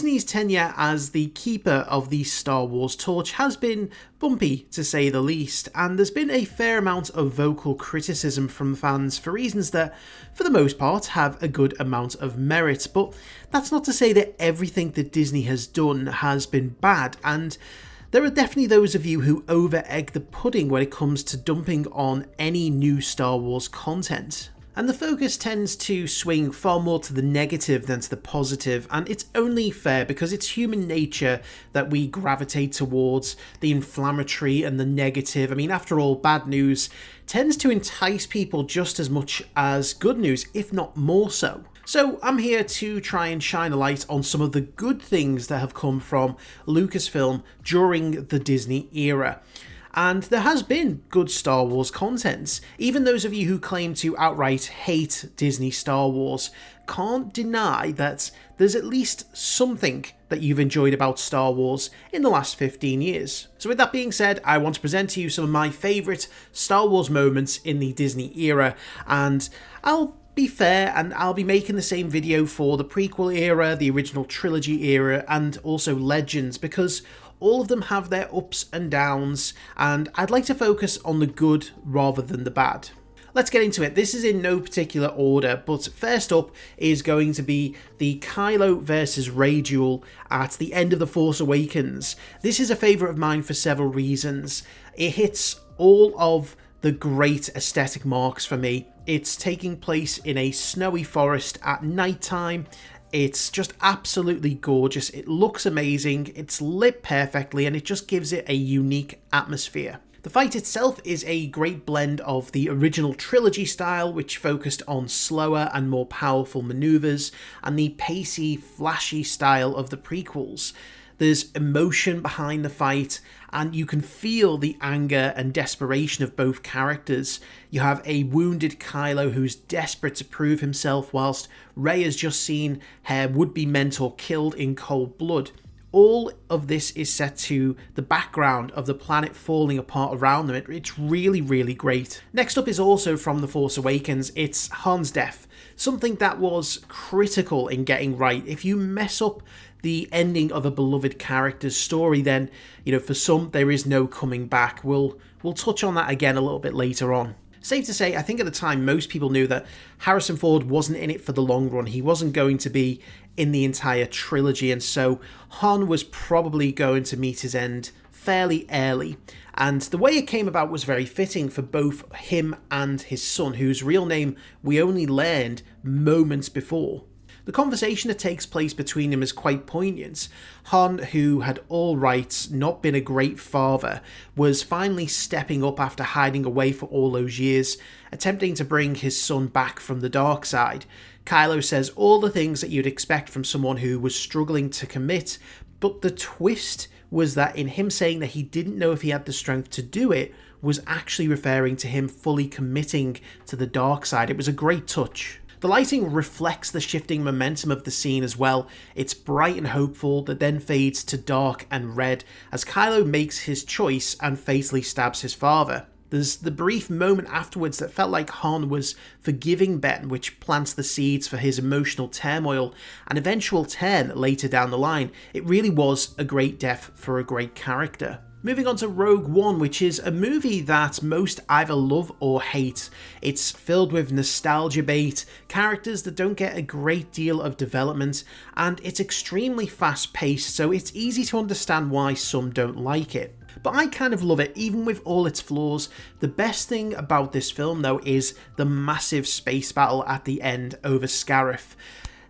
Disney's tenure as the keeper of the Star Wars torch has been bumpy, to say the least, and there's been a fair amount of vocal criticism from fans for reasons that, for the most part, have a good amount of merit. But that's not to say that everything that Disney has done has been bad, and there are definitely those of you who over-egg the pudding when it comes to dumping on any new Star Wars content. And the focus tends to swing far more to the negative than to the positive, and it's only fair because it's human nature that we gravitate towards the inflammatory and the negative. I mean, after all, bad news tends to entice people just as much as good news, if not more so. So I'm here to try and shine a light on some of the good things that have come from Lucasfilm during the Disney era. And there has been good Star Wars content. Even those of you who claim to outright hate Disney Star Wars can't deny that there's at least something that you've enjoyed about Star Wars in the last 15 years. So with that being said, I want to present to you some of my favourite Star Wars moments in the Disney era, and I'll be fair and I'll be making the same video for the prequel era, the original trilogy era, and also Legends, because all of them have their ups and downs, and I'd like to focus on the good rather than the bad. Let's get into it. This is in no particular order, but first up is going to be the Kylo versus Rey duel at the end of The Force Awakens. This is a favourite of mine for several reasons. It hits all of the great aesthetic marks for me. It's taking place in a snowy forest at night time. It's just absolutely gorgeous. It looks amazing, it's lit perfectly, and it just gives it a unique atmosphere. The fight itself is a great blend of the original trilogy style, which focused on slower and more powerful maneuvers, and the pacey, flashy style of the prequels. There's emotion behind the fight, and you can feel the anger and desperation of both characters. You have a wounded Kylo who's desperate to prove himself, whilst Rey has just seen her would-be mentor killed in cold blood. All of this is set to the background of the planet falling apart around them. It's really, really great. Next up is also from The Force Awakens. It's Han's death, something that was critical in getting right. If you mess up the ending of a beloved character's story, then, for some, there is no coming back. We'll touch on that again a little bit later on. Safe to say, I think at the time, most people knew that Harrison Ford wasn't in it for the long run. He wasn't going to be in the entire trilogy, and so Han was probably going to meet his end fairly early. And the way it came about was very fitting for both him and his son, whose real name we only learned moments before. The conversation that takes place between them is quite poignant. Han, who had all rights not been a great father, was finally stepping up after hiding away for all those years, attempting to bring his son back from the dark side. Kylo says all the things that you'd expect from someone who was struggling to commit, but the twist was that in him saying that he didn't know if he had the strength to do it, was actually referring to him fully committing to the dark side. It was a great touch. The lighting reflects the shifting momentum of the scene as well. It's bright and hopeful that then fades to dark and red as Kylo makes his choice and fatally stabs his father. There's the brief moment afterwards that felt like Han was forgiving Ben, which plants the seeds for his emotional turmoil and eventual turn later down the line. It really was a great death for a great character. Moving on to Rogue One, which is a movie that most either love or hate. It's filled with nostalgia bait, characters that don't get a great deal of development, and it's extremely fast paced, so it's easy to understand why some don't like it. But I kind of love it, even with all its flaws. The best thing about this film, though, is the massive space battle at the end over Scarif.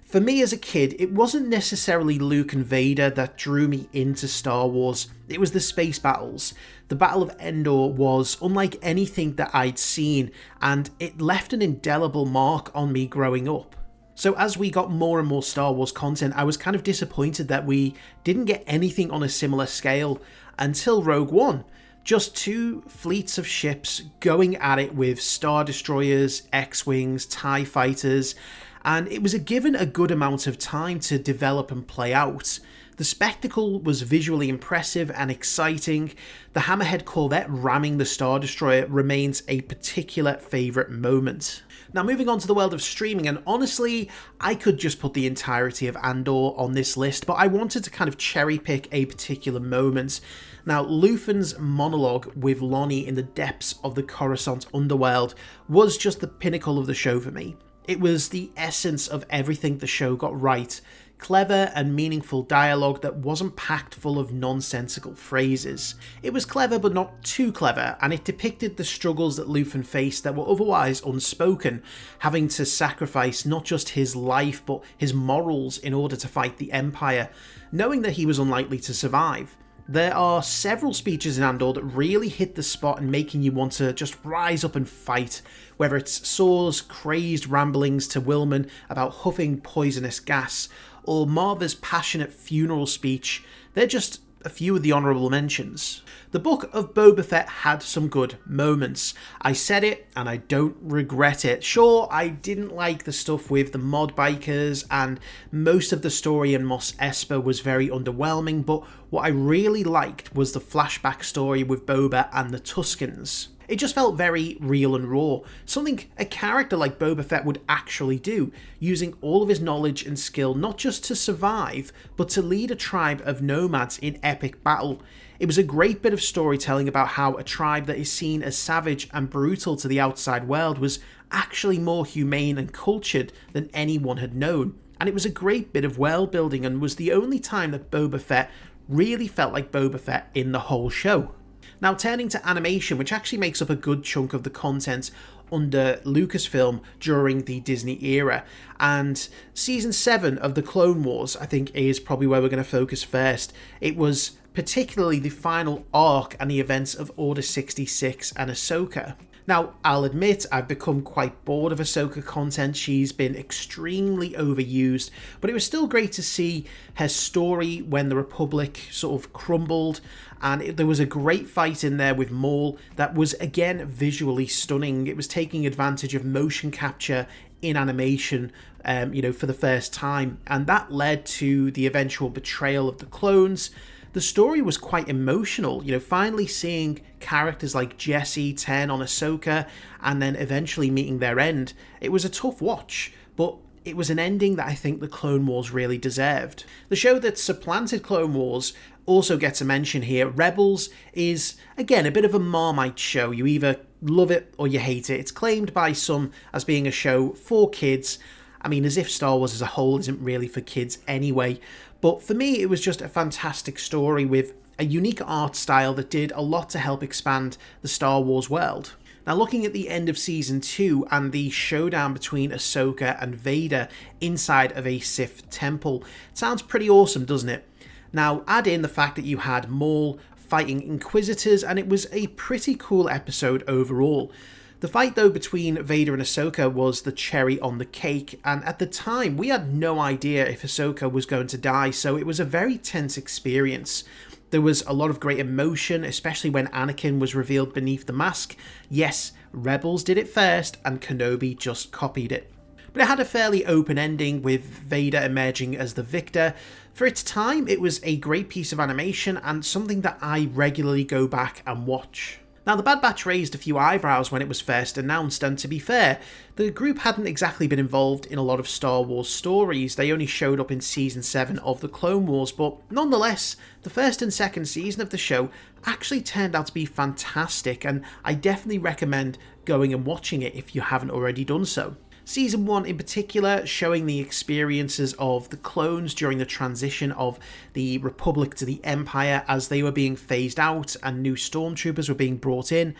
For me as a kid, it wasn't necessarily Luke and Vader that drew me into Star Wars, it was the space battles. The Battle of Endor was unlike anything that I'd seen, and it left an indelible mark on me growing up. So as we got more and more Star Wars content, I was kind of disappointed that we didn't get anything on a similar scale until Rogue One. Just two fleets of ships going at it with Star Destroyers, X-Wings, TIE Fighters, and it was given a good amount of time to develop and play out. The spectacle was visually impressive and exciting. The Hammerhead Corvette ramming the Star Destroyer remains a particular favourite moment. Now moving on to the world of streaming, and honestly, I could just put the entirety of Andor on this list, but I wanted to kind of cherry pick a particular moment. Now, Luthen's monologue with Lonnie in the depths of the Coruscant underworld was just the pinnacle of the show for me. It was the essence of everything the show got right. Clever and meaningful dialogue that wasn't packed full of nonsensical phrases. It was clever but not too clever, and it depicted the struggles that Luthen faced that were otherwise unspoken, having to sacrifice not just his life but his morals in order to fight the Empire, knowing that he was unlikely to survive. There are several speeches in Andor that really hit the spot and making you want to just rise up and fight, whether it's Saw's crazed ramblings to Wilman about huffing poisonous gas, or Marva's passionate funeral speech. They're just a few of the honourable mentions. The Book of Boba Fett had some good moments. I said it and I don't regret it. Sure, I didn't like the stuff with the mod bikers and most of the story in Mos Espa was very underwhelming, but what I really liked was the flashback story with Boba and the Tuskens. It just felt very real and raw, something a character like Boba Fett would actually do, using all of his knowledge and skill not just to survive, but to lead a tribe of nomads in epic battle. It was a great bit of storytelling about how a tribe that is seen as savage and brutal to the outside world was actually more humane and cultured than anyone had known. And it was a great bit of world building and was the only time that Boba Fett really felt like Boba Fett in the whole show. Now turning to animation, which actually makes up a good chunk of the content under Lucasfilm during the Disney era, and Season 7 of the Clone Wars I think is probably where we're going to focus first. It was particularly the final arc and the events of Order 66 and Ahsoka. Now, I'll admit I've become quite bored of Ahsoka content. She's been extremely overused, but it was still great to see her story when the Republic sort of crumbled, and there was a great fight in there with Maul that was again visually stunning. It was taking advantage of motion capture in animation, for the first time, and that led to the eventual betrayal of the clones. The story was quite emotional, finally seeing characters like Jesse turn on Ahsoka and then eventually meeting their end. It was a tough watch, but it was an ending that I think the Clone Wars really deserved. The show that supplanted Clone Wars also gets a mention here. Rebels is, again, a bit of a Marmite show. You either love it or you hate it. It's claimed by some as being a show for kids. I mean, as if Star Wars as a whole isn't really for kids anyway. But for me, it was just a fantastic story with a unique art style that did a lot to help expand the Star Wars world. Now, looking at the end of Season 2 and the showdown between Ahsoka and Vader inside of a Sith temple, it sounds pretty awesome, doesn't it? Now, add in the fact that you had Maul fighting Inquisitors, and it was a pretty cool episode overall. The fight, though, between Vader and Ahsoka was the cherry on the cake, and at the time, we had no idea if Ahsoka was going to die, so it was a very tense experience. There was a lot of great emotion, especially when Anakin was revealed beneath the mask. Yes, Rebels did it first, and Kenobi just copied it. But it had a fairly open ending, with Vader emerging as the victor. For its time, it was a great piece of animation, and something that I regularly go back and watch. Now, the Bad Batch raised a few eyebrows when it was first announced, and to be fair, the group hadn't exactly been involved in a lot of Star Wars stories. They only showed up in Season 7 of the Clone Wars, but nonetheless, the first and second season of the show actually turned out to be fantastic, and I definitely recommend going and watching it if you haven't already done so. Season 1 in particular, showing the experiences of the clones during the transition of the Republic to the Empire as they were being phased out and new stormtroopers were being brought in.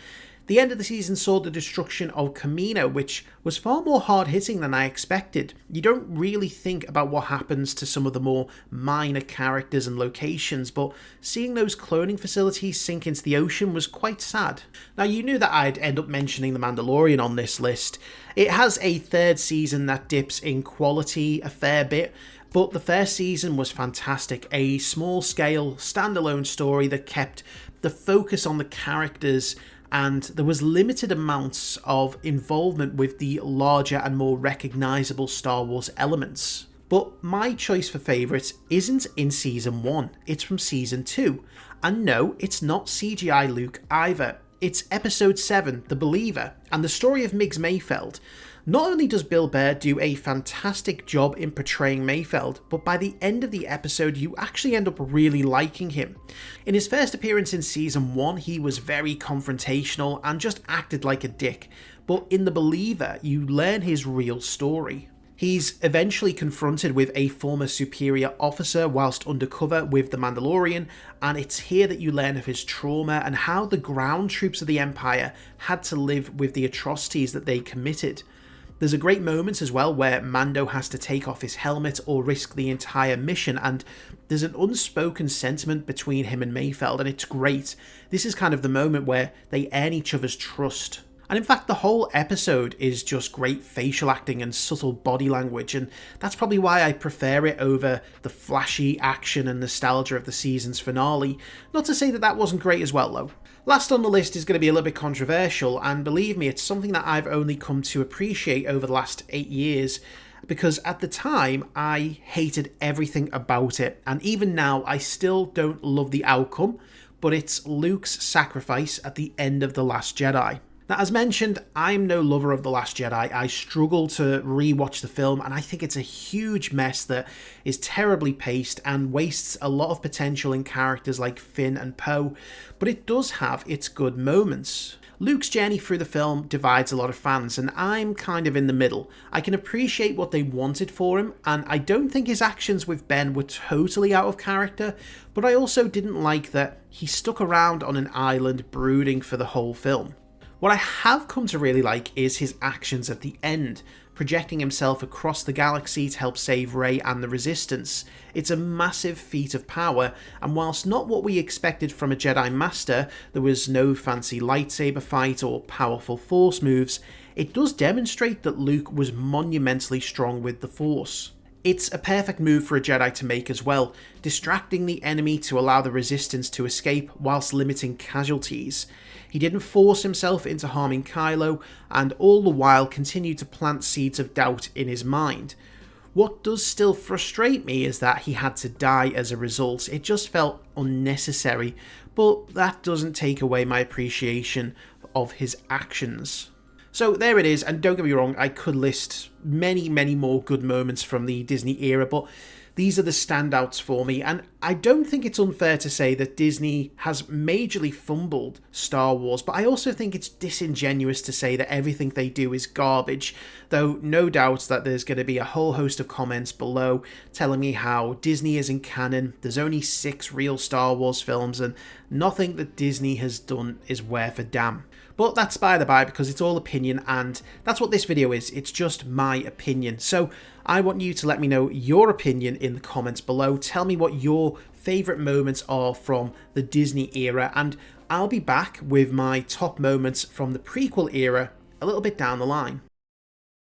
The end of the season saw the destruction of Kamino, which was far more hard-hitting than I expected. You don't really think about what happens to some of the more minor characters and locations, but seeing those cloning facilities sink into the ocean was quite sad. Now, you knew that I'd end up mentioning The Mandalorian on this list. It has a third season that dips in quality a fair bit, but the first season was fantastic. A small-scale, standalone story that kept the focus on the characters, and there was limited amounts of involvement with the larger and more recognisable Star Wars elements. But my choice for favourites isn't in Season 1, it's from Season 2. And no, it's not CGI Luke either. It's Episode 7, The Believer, and the story of Migs Mayfeld. Not only does Bill Burr do a fantastic job in portraying Mayfeld, but by the end of the episode you actually end up really liking him. In his first appearance in season 1 he was very confrontational and just acted like a dick, but in The Believer you learn his real story. He's eventually confronted with a former superior officer whilst undercover with the Mandalorian, and it's here that you learn of his trauma and how the ground troops of the Empire had to live with the atrocities that they committed. There's a great moment as well where Mando has to take off his helmet or risk the entire mission, and there's an unspoken sentiment between him and Mayfeld, and it's great. This is kind of the moment where they earn each other's trust. And in fact, the whole episode is just great facial acting and subtle body language, and that's probably why I prefer it over the flashy action and nostalgia of the season's finale. Not to say that that wasn't great as well, though. Last on the list is going to be a little bit controversial, and believe me, it's something that I've only come to appreciate over the last 8 years, because at the time I hated everything about it, and even now I still don't love the outcome, but it's Luke's sacrifice at the end of The Last Jedi. Now, as mentioned, I'm no lover of The Last Jedi. I struggle to rewatch the film, and I think it's a huge mess that is terribly paced and wastes a lot of potential in characters like Finn and Poe, but it does have its good moments. Luke's journey through the film divides a lot of fans, and I'm kind of in the middle. I can appreciate what they wanted for him, and I don't think his actions with Ben were totally out of character, but I also didn't like that he stuck around on an island brooding for the whole film. What I have come to really like is his actions at the end, projecting himself across the galaxy to help save Rey and the Resistance. It's a massive feat of power, and whilst not what we expected from a Jedi Master, there was no fancy lightsaber fight or powerful Force moves, it does demonstrate that Luke was monumentally strong with the Force. It's a perfect move for a Jedi to make as well, distracting the enemy to allow the Resistance to escape whilst limiting casualties. He didn't force himself into harming Kylo, and all the while continued to plant seeds of doubt in his mind. What does still frustrate me is that he had to die as a result. It just felt unnecessary, but that doesn't take away my appreciation of his actions. So there it is, and don't get me wrong, I could list many more good moments from the Disney era, but these are the standouts for me, and I don't think it's unfair to say that Disney has majorly fumbled Star Wars, but I also think it's disingenuous to say that everything they do is garbage, though no doubt that there's going to be a whole host of comments below telling me how Disney isn't canon, there's only 6 real Star Wars films, and nothing that Disney has done is worth a damn. But that's by the by, because it's all opinion, and that's what this video is. It's just my opinion. So I want you to let me know your opinion in the comments below. Tell me what your favourite moments are from the Disney era, and I'll be back with my top moments from the prequel era a little bit down the line.